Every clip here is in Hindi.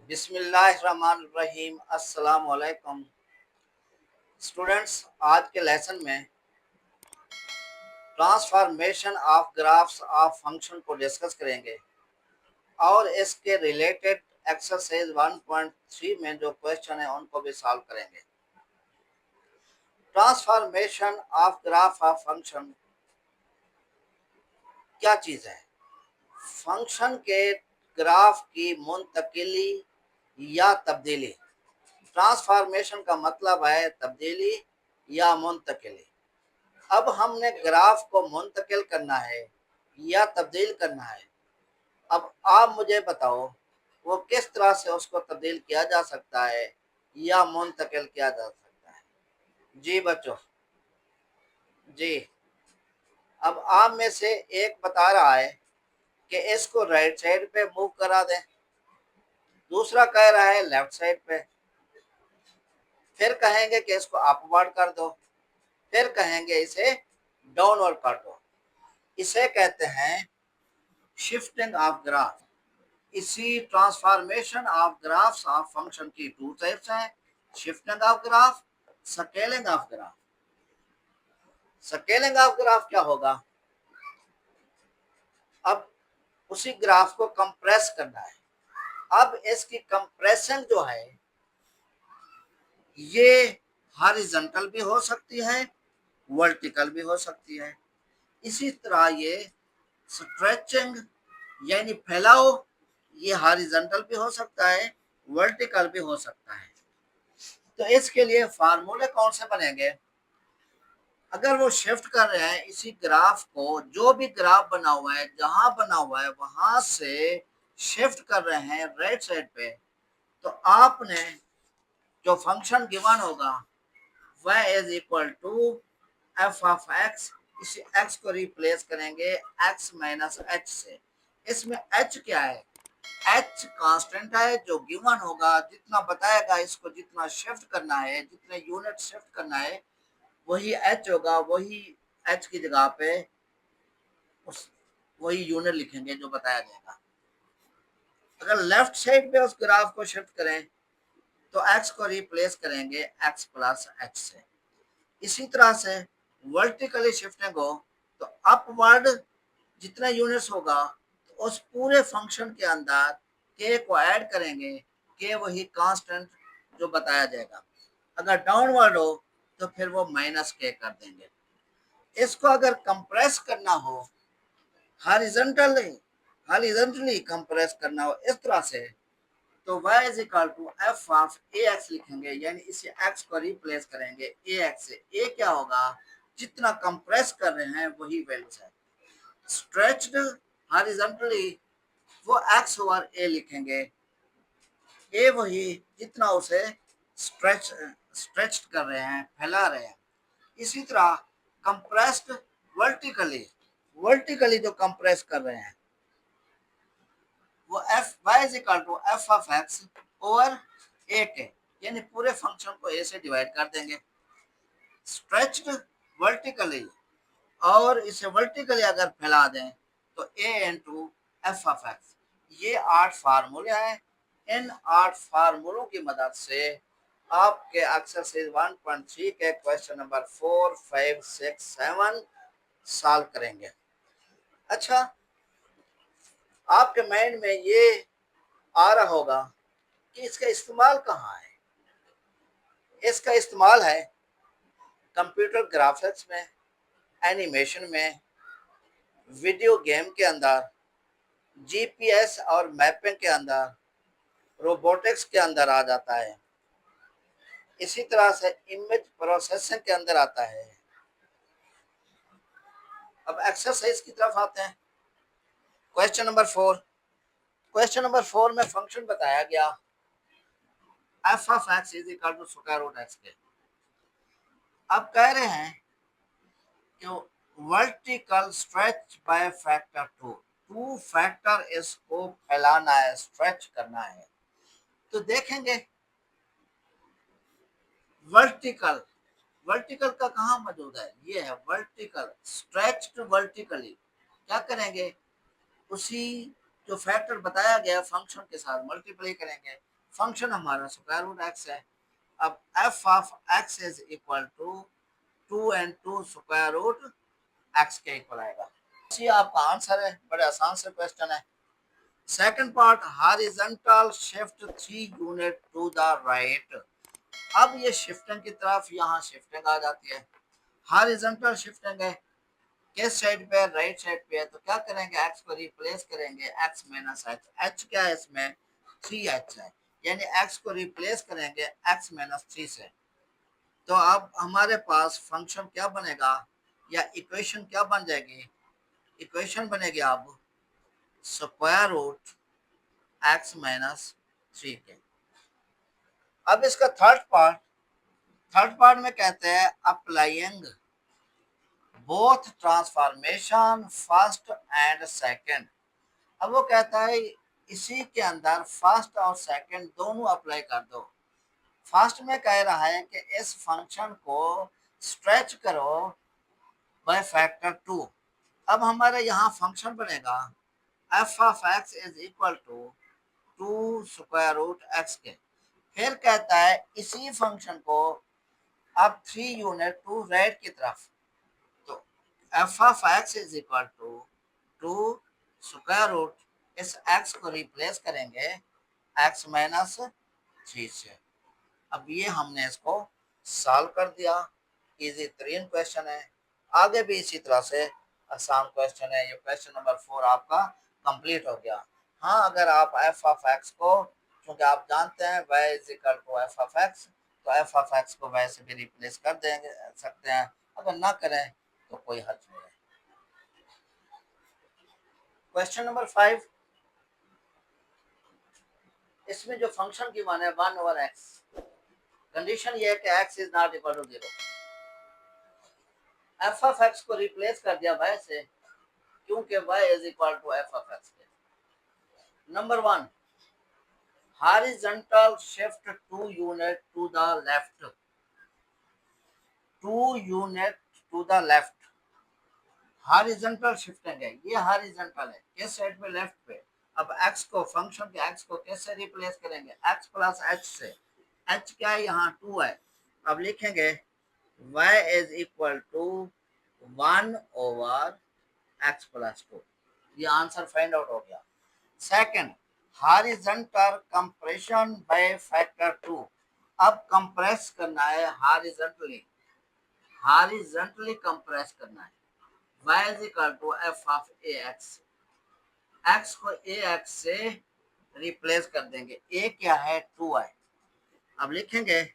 बिस्मिल्लाहिर्रहमानिर्रहीम। अस्सलाम वालेकुम स्टूडेंट्स। आज के लेसन में transformation of graphs of function को डिस्कस करेंगे और इसके रिलेटेड एक्सरसाइज 1.3 में जो क्वेश्चन है उनको भी सॉल्व करेंगे। Transformation of graph of function क्या चीज़ है? फंक्शन के ग्राफ की मुंतकिली या तब्दीली। ट्रांसफॉर्मेशन का मतलब है तब्दीली या मुंतकिली। अब हमने ग्राफ को मुंतकिल करना है या तब्दील करना है। अब आप मुझे बताओ वो किस तरह से उसको तब्दील किया जा सकता है या मुंतकिल किया जा सकता है। जी बच्चों, जी। अब आप में से एक बता रहा है कि इसको राइट साइड पे मूव करा दें, दूसरा कह रहा है लेफ्ट साइड पे, फिर कहेंगे कि इसको अपवर्ड कर दो, फिर कहेंगे इसे डाउनवर्ड कर दो। इसे कहते हैं शिफ्टिंग ऑफ ग्राफ। इसी transformation of graphs of function की टू टाइप्स हैं, shifting of graph, scaling of graph. Scaling of graph क्या होगा? अब उसी ग्राफ को कंप्रेस करना है। अब इसकी कंप्रेशन जो है ये हॉरिजॉन्टल भी हो सकती है, वर्टिकल भी हो सकती है। इसी तरह ये स्ट्रेचिंग यानी फैलाओ, ये हॉरिजॉन्टल भी हो सकता है, वर्टिकल भी हो सकता है। तो इसके लिए फार्मूले कौन से बनेंगे? अगर वो शिफ्ट कर रहे हैं इसी ग्राफ को, जो भी ग्राफ बना हुआ है जहां बना हुआ है वहां से शिफ्ट कर रहे हैं राइट साइड पे, तो आपने जो फंक्शन गिवन होगा वह is equal to f of x. इसी एक्स को रिप्लेस करेंगे एक्स माइनस एच से। इसमें एच क्या है? एच कांस्टेंट है जो गिवन होगा, जितना बताएगा इसको जितना शिफ्ट करना है, जितने यूनिट शिफ्ट करना है वही एच होगा। वही एच की जगह पे उस वही यूनिट लिखेंगे जो बताया जाएगा। अगर लेफ्ट साइड पे उस ग्राफ को शिफ्ट करें तो एक्स को रिप्लेस करेंगे एक्स प्लस एच से। इसी तरह से वर्टिकली शिफ्टिंग हो तो अपवर्ड जितना यूनिट्स होगा तो उस पूरे फंक्शन के अंदर के को ऐड करेंगे, के वही कांस्टेंट जो बताया जाएगा। अगर डाउनवर्ड हो तो फिर वो माइनस के कर देंगे। इसको अगर कंप्रेस करना हो, हॉरिजॉन्टली हॉरिजॉन्टली कंप्रेस करना हो इस तरह से, तो y is equal to f of a x लिखेंगे, यानी इसे x को रिप्लेस करेंगे ए एक्स से। ए क्या होगा? जितना कंप्रेस कर रहे हैं वही वैल्यूज है। स्ट्रेच्ड हॉरिजॉन्टली वो x ओवर ए लिखेंगे, ए वही जितना उसे स्ट्रेच्ड कर रहे हैं, फैला रहे हैं। इसी तरह कंप्रेस्ड वर्टिकली, वर्टिकली जो कंप्रेस कर रहे हैं वो f y is equal to f of x over a के, यानी पूरे फंक्शन को ए से डिवाइड कर देंगे। स्ट्रेच्ड वर्टिकली, और इसे वर्टिकली अगर फैला दें तो ए इंटू एफ ऑफ एक्स। ये 8 फार्मूले हैं। इन 8 फार्मूलों की मदद से आपके एक्सरसाइज 1.3 के क्वेश्चन नंबर 4, 5, 6, 7 सॉल्व करेंगे। अच्छा, आपके माइंड में ये आ रहा होगा कि इसका इस्तेमाल कहाँ है? इसका इस्तेमाल है कंप्यूटर ग्राफिक्स में, एनिमेशन में, वीडियो गेम के अंदर, जीपीएस और मैपिंग के अंदर, रोबोटिक्स के अंदर आ जाता है। इसी तरह से इमेज प्रोसेसिंग के अंदर आता है। अब एक्सरसाइज की तरफ आते हैं। Question number 4। क्वेश्चन नंबर 4 में फंक्शन बताया गया f of x is equal to square root x के। अब कह रहे हैं कि vertical stretch by factor 2, 2 factor इसको फैलाना है, स्ट्रेच करना है। तो देखेंगे वर्टिकल, वर्टिकल का कहाँ मौजूद है? ये है वर्टिकल, स्ट्रेच्ड वर्टिकली। क्या करेंगे? उसी जो फैक्टर बताया गया फंक्शन के साथ मल्टीप्लाई करेंगे। फंक्शन हमारा स्क्वायर रूट एक्स है। अब f of x is equal to 2 square root x के इक्वल आएगा। ये आपका आंसर है, बड़े आसान से क्वेश्चन है। Second part, horizontal shift 3 unit to the right. अब ये शिफ्टिंग की तरफ यहाँ शिफ्टिंग आ जाती है। हॉरिजॉन्टल शिफ्टिंग है, किस साइड पे, राइट साइड पे है, तो क्या करेंगे, एक्स को रिप्लेस करेंगे एक्स माइनस एच। एच क्या है इसमें, 3h है, यानी एक्स को रिप्लेस करेंगे एक्स माइनस 3 से। तो अब हमारे पास फंक्शन क्या बनेगा, या इक्वेशन क्या बन जाएगी, इक्वेशन बनेगी अब स्क्वायर रूट एक्स माइनस 3 के। अब इसका थर्ड पार्ट में कहते हैं applying both transformation first and second. अब वो कहता है इसी के अंदर फर्स्ट और सेकंड दोनों अप्लाई कर दो। फर्स्ट में कह रहा है कि इस फंक्शन को स्ट्रेच करो बाय फैक्टर 2। अब हमारे यहाँ फंक्शन बनेगा f of x is equal to 2 square root x के। फिर कहता है इसी फंक्शन को अब 3 यूनिट टू राइट की तरफ, तो f of x is equal to 2 square root, इस एक्स को रिप्लेस करेंगे एक्स माइनस 3 से। अब ये हमने इसको सॉल्व कर दिया। इजी तरीन क्वेश्चन है, आगे भी इसी तरह से आसान क्वेश्चन है। ये क्वेश्चन नंबर 4 आपका कंप्लीट हो गया। हाँ, अगर आप एफ ऑफ एक्स को, क्योंकि आप जानते हैं y is equal to f of x, तो एफ ऑफ एक्स को y से भी रिप्लेस कर देंगे सकते हैं। अगर ना करें तो कोई हर्ज नहीं है। क्वेश्चन नंबर 5, इसमें जो फंक्शन की मान है 1/x, कंडीशन ये है कि x is not equal to 0। F of x को रिप्लेस कर दिया y से, क्योंकि y is equal to f of x के। Number 1, horizontal shift 2 unit to the left, 2 unit to the left. Horizontal shifting है, ये हॉरिजॉन्टल है, किस साइड पे, लेफ्ट पे। अब x को, फंक्शन के x को कैसे रिप्लेस करेंगे, x प्लस h से। h क्या है, यहाँ 2 है। अब लिखेंगे y is equal to 1/x plus 2। ये आंसर फाइंड आउट हो गया। Second, horizontal compression by factor 2। अब कंप्रेस करना है हॉरिजॉन्टली कंप्रेस करना है। y is equal to f of a x, x को ए एक्स से रिप्लेस कर देंगे। a क्या है, 2 है। अब लिखेंगे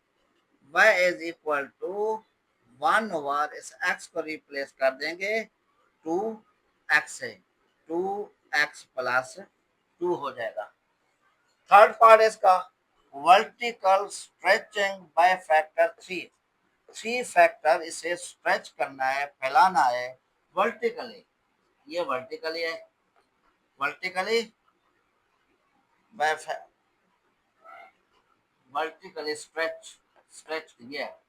y इज इक्वल टू 1/, इस x को रिप्लेस कर देंगे 2x से, 2x प्लस 2 हो जाएगा। थर्ड पार्ट इसका vertical stretching by factor 3 factor, इसे स्ट्रेच करना है, फैलाना है वर्टिकली। ये वर्टिकली है, वर्टिकली बाय वर्टिकली स्ट्रेच ये है।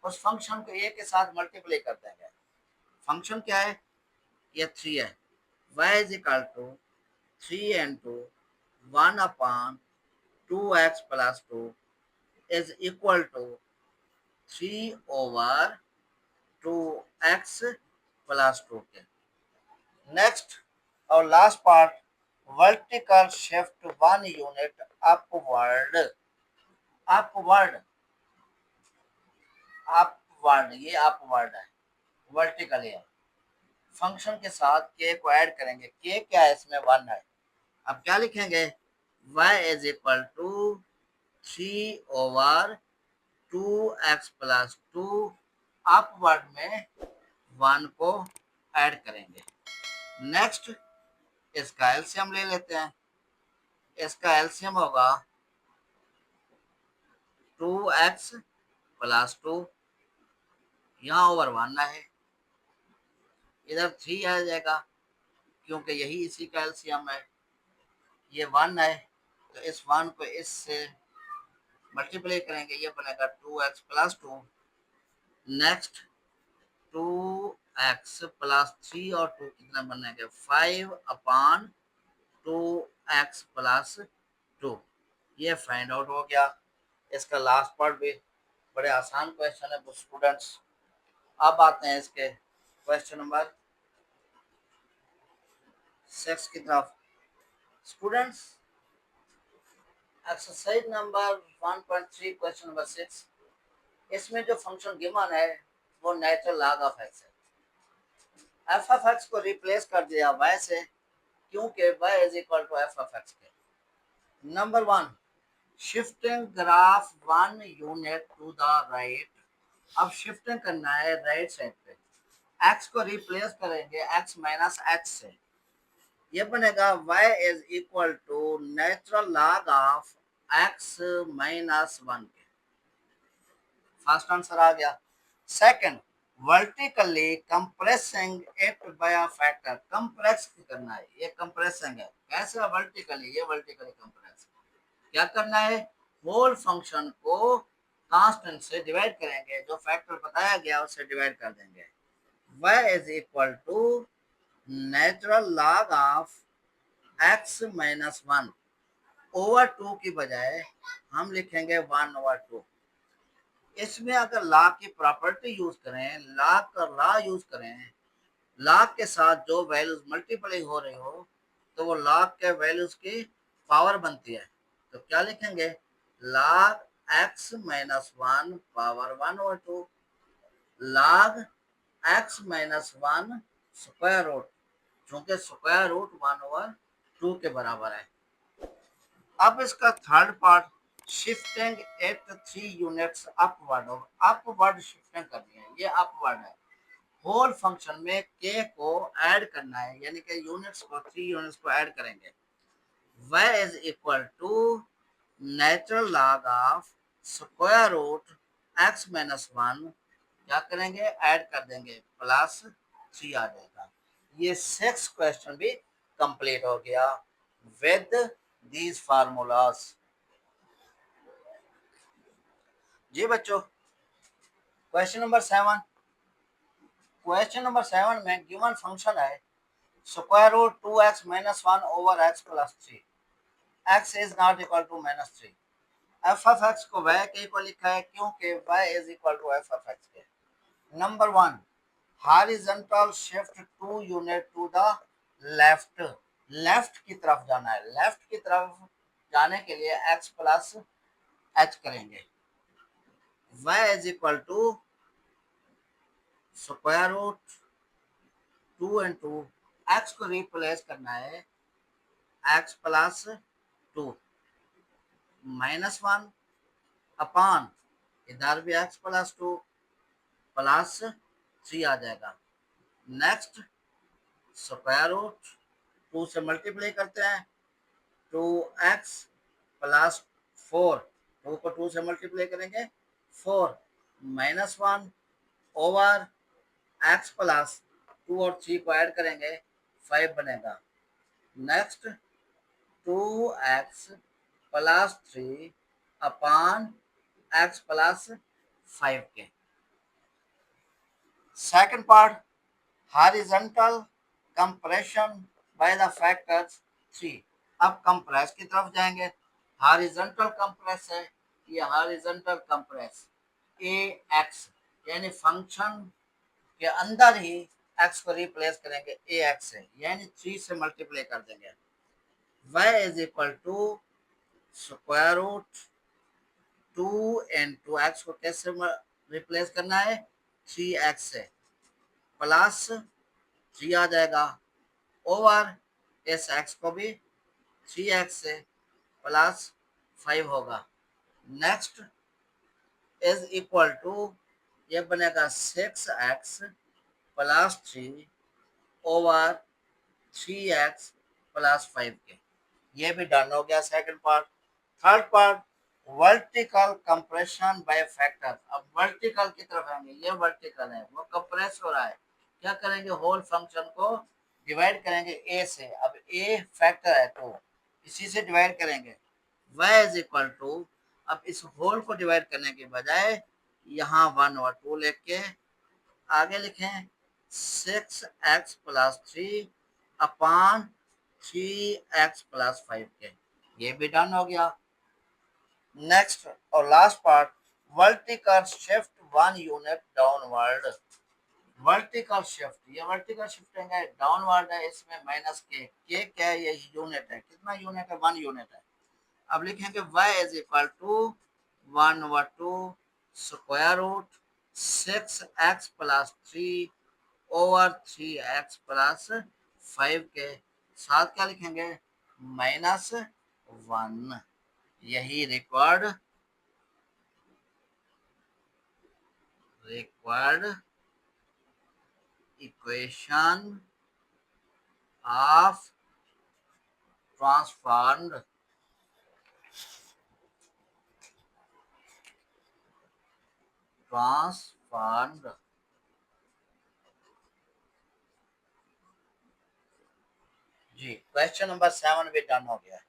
उस फंक्शन को ए के साथ मल्टीप्लाई कर देंगे। फंक्शन क्या है, ये 3 है। y is equal to 3 into 1/2x plus 2 is equal to 3/2x plus 2 के। नेक्स्ट और last part, vertical shift 1 unit upward, upward, upward, ये अपवर्ड है, वर्टिकली है। फंक्शन के साथ k को ऐड करेंगे, k क्या है, इसमें 1 है। अब क्या लिखेंगे, y is equal to 3/2x plus 2, upward में 1 को ऐड करेंगे। नेक्स्ट इसका एलसीएम ले लेते हैं। इसका एलसीएम होगा 2x प्लस 2, यहाँ ओवर 1 है, इधर 3 आ जाएगा, क्योंकि यही इसी का एलसीएम है। ये 1 है, तो इस 1 को इससे मल्टीप्लाई करेंगे, ये बनेगा 2x plus 2। Next 2x plus 3 और 2 कितना बनेंगे, 5/2x प्लस 2। ये फाइंड आउट हो गया। इसका लास्ट पार्ट भी बड़े आसान क्वेश्चन है स्टूडेंट्स। अब आते हैं इसके क्वेश्चन नंबर 6 की तरफ। Students, exercise number 1.3 question number 6, इसमें जो फंक्शन गिवन है वो नेचुरल लॉग ऑफ एक्स है। एफ ऑफ एक्स को रिप्लेस कर दिया वाई से, क्योंकि वाई is equal to f of x के। Number 1, shifting graph 1 unit to the right. अब शिफ्टिंग करना है राइट साइड पे। एक्स को रिप्लेस करेंगे एक्स माइनस एच से। ये बनेगा y is equal to natural log of x minus 1 के। फर्स्ट आंसर आ गया। Second, vertically compressing it by a factor. Compress करना है, ये कंप्रेसिंग है। कैसे वर्टिकली? ये वर्टिकली कंप्रेस। क्या करना है? होल फंक्शन को कांस्टेंट से डिवाइड करेंगे, जो फैक्टर बताया गया उससे डिवाइड कर देंगे। y is equal to natural log of x minus 1 over 2 की बजाय हम लिखेंगे 1 ओवर 2। इसमें अगर लॉग की प्रॉपर्टी यूज करें, लॉग का लॉ यूज करें, लॉग के साथ जो वैल्यूज मल्टीप्लाई हो रही हो तो वो लॉग के वैल्यूज की पावर बनती है। तो क्या लिखेंगे? Log x minus 1 power 1 over 2 log x minus 1 square root, क्योंकि स्क्वायर रूट 1 ओवर 2 के बराबर है। अब इसका third part, shifting at 3 units upward. Upward shifting करनी है, ये अपवर्ड है। होल फंक्शन में k को ऐड करना है, यानी कि यूनिट्स को 3 यूनिट्स को ऐड करेंगे। y is equal to natural log of square root x minus 1। क्या करेंगे? ऐड कर देंगे, प्लस 3 आ जाएगा। ये 6 क्वेश्चन भी कंप्लीट हो गया विद these formulas। जी बच्चों, क्वेश्चन नंबर 7। क्वेश्चन नंबर 7 में गिवन फंक्शन है square root 2x minus 1 over x plus 3। x is not equal to minus 3। F of x को y के इक्वल लिखा है, क्योंकि y is equal to f of x के। Number 1, horizontal shift 2 unit to the left. Left की तरफ जाना है। लेफ्ट की तरफ जाने के लिए x प्लस h करेंगे। y is equal to square root 2 into x को रिप्लेस करना है x प्लस 2 माइनस 1 अपान इधर भी x प्लस 2 प्लस 3 आ जाएगा। नेक्स्ट, स्क्वायर रूट 2 से मल्टीप्लाई करते हैं, 2x प्लस 4, 2 को 2 से मल्टीप्लाई करेंगे 4 माइनस 1 ओवर x प्लस 2 और 3 को ऐड करेंगे 5 बनेगा। नेक्स्ट, 2x प्लस 3 अपान x प्लस 5 के। Second part, horizontal compression by the factors 3। अब कंप्रेस की तरफ जाएंगे। हॉरिजॉन्टल कंप्रेस है, ये हॉरिजॉन्टल कंप्रेस ए एक्स, यानी फंक्शन के अंदर ही x को रिप्लेस करेंगे ए एक्स से, यानी 3 से मल्टीप्लाई कर देंगे। y is equal to square root 2 into x को कैसे रिप्लेस करना है? 3x से, प्लस 3 आ जाएगा ओवर इस x को भी 3x से प्लस 5 होगा। नेक्स्ट इज इक्वल टू, ये बनेगा 6x plus 3 over 3x plus 5 के। ये भी डन हो गया second part. Third part, vertical compression by factor. अब वर्टिकल की तरफ आएंगे, ये वर्टिकल है, वो कंप्रेस हो रहा है। क्या करेंगे? होल फंक्शन को डिवाइड करेंगे a से। अब a फैक्टर है तो इसी से डिवाइड करेंगे। y इज इक्वल टू, अब इस होल को डिवाइड करने के बजाय यहाँ 1 और 2 लेके आगे लिखें 6x प्लस 3 अपान 3x प्लस 5 के। ये भी डन हो गया। नेक्स्ट और last part, vertical shift one unit downward. Vertical shift, ये वर्टिकल शिफ्टिंग है, डाउनवर्ड है, इसमें माइनस के क्या है, ये यूनिट है, कितना यूनिट है, वन यूनिट है। अब लिखेंगे y is equal to 1/2 square root 6x plus 3/3x plus 5 के साथ क्या लिखेंगे, -1। यही required equation of transformed transformed g. Question number 7 भी डन हो गया है।